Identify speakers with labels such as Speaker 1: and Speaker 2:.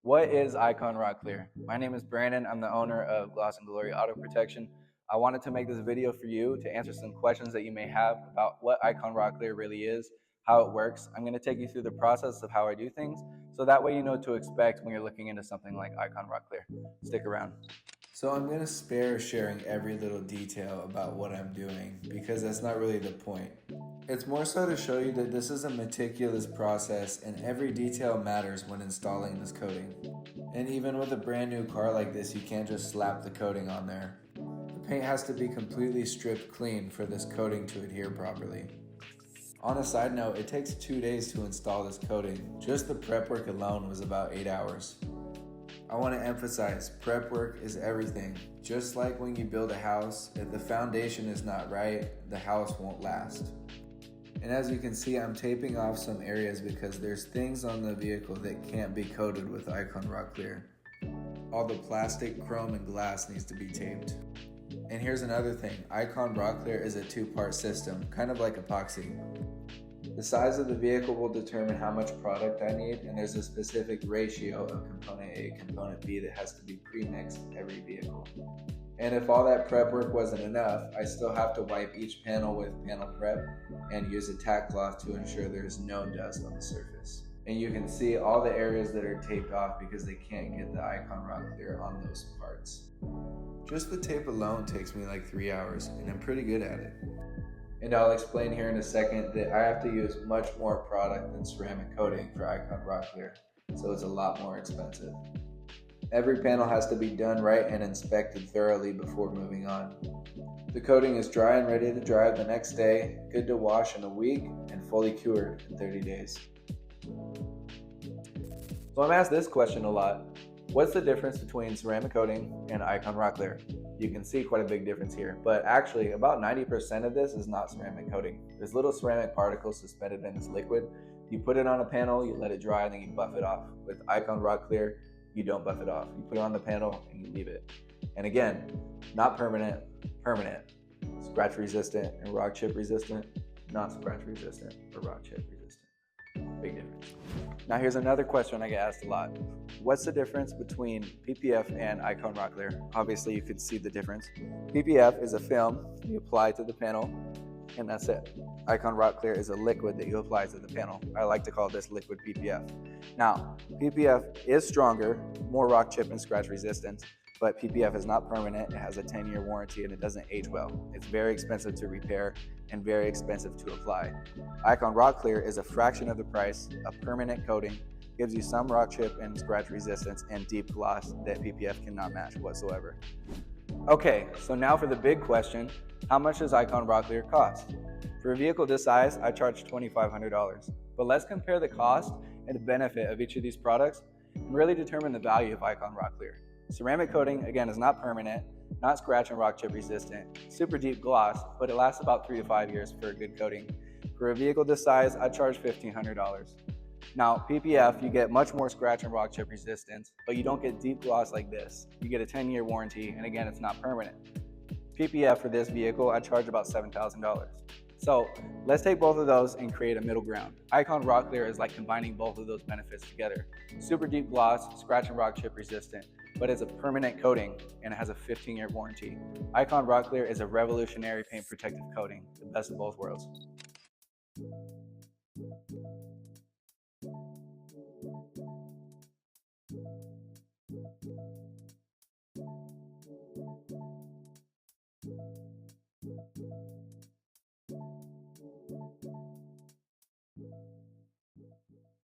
Speaker 1: What is Icon Rocklear? My name is Brandon. I'm the owner of Gloss and Glory Auto Protection. I wanted to make this video for you to answer some questions that you may have about what Icon Rocklear really is, how it works. I'm going to take you through the process of how I do things, so that way you know what to expect when you're looking into something like Icon Rocklear. Stick around.
Speaker 2: So I'm going to spare sharing every little detail about what I'm doing because that's not really the point. It's more so to show you that this is a meticulous process and every detail matters when installing this coating. And even with a brand new car like this, you can't just slap the coating on there. The paint has to be completely stripped clean for this coating to adhere properly. On a side note, it takes 2 days to install this coating. Just the prep work alone was about 8 hours. I want to emphasize, prep work is everything. Just like when you build a house, if the foundation is not right, the house won't last. And as you can see, I'm taping off some areas because there's things on the vehicle that can't be coated with Icon Rocklear. All the plastic, chrome, and glass needs to be taped. And here's another thing, Icon Rocklear is a two-part system, kind of like epoxy. The size of the vehicle will determine how much product I need, and there's a specific ratio of component A, component B that has to be pre-mixed in every vehicle. And if all that prep work wasn't enough, I still have to wipe each panel with panel prep and use a tack cloth to ensure there's no dust on the surface. And you can see all the areas that are taped off because they can't get the Icon Rocklear on those parts. Just the tape alone takes me like 3 hours, and I'm pretty good at it. And I'll explain here in a second that I have to use much more product than ceramic coating for Icon Rocklear, so it's a lot more expensive. Every panel has to be done right and inspected thoroughly before moving on. The coating is dry and ready to drive the next day, good to wash in a week, and fully cured in 30 days.
Speaker 1: So I'm asked this question a lot. What's the difference between ceramic coating and Icon Rocklear? You can see quite a big difference here, but actually about 90% of this is not ceramic coating. There's little ceramic particles suspended in this liquid. You put it on a panel, you let it dry, and then you buff it off. With Icon Rocklear, you don't buff it off. You put it on the panel and you leave it. And again, not permanent, permanent. Scratch resistant and rock chip resistant, not scratch resistant or rock chip resistant. Big difference. Now here's another question I get asked a lot. What's the difference between PPF and Icon Rocklear? Obviously you can see the difference. PPF is a film you apply to the panel, and that's it. Icon Rocklear is a liquid that you apply to the panel. I like to call this liquid PPF. Now, PPF is stronger, more rock chip and scratch resistant, but PPF is not permanent. It has a 10-year warranty and it doesn't age well. It's very expensive to repair and very expensive to apply. Icon Rocklear is a fraction of the price, a permanent coating, gives you some rock chip and scratch resistance and deep gloss that PPF cannot match whatsoever. Okay, so now for the big question, how much does Icon Rocklear cost? For a vehicle this size, I charge $2,500. But let's compare the cost and the benefit of each of these products and really determine the value of Icon Rocklear. Ceramic coating, again, is not permanent, not scratch and rock chip resistant, super deep gloss, but it lasts about 3 to 5 years for a good coating. For a vehicle this size, I charge $1,500. Now, PPF, you get much more scratch and rock chip resistance, but you don't get deep gloss like this. You get a 10-year warranty, and again, it's not permanent. PPF for this vehicle, I charge about $7,000. So let's take both of those and create a middle ground. Icon Rocklear is like combining both of those benefits together. Super deep gloss, scratch and rock chip resistant, but it's a permanent coating and it has a 15-year warranty. Icon Rocklear is a revolutionary paint protective coating, the best of both worlds.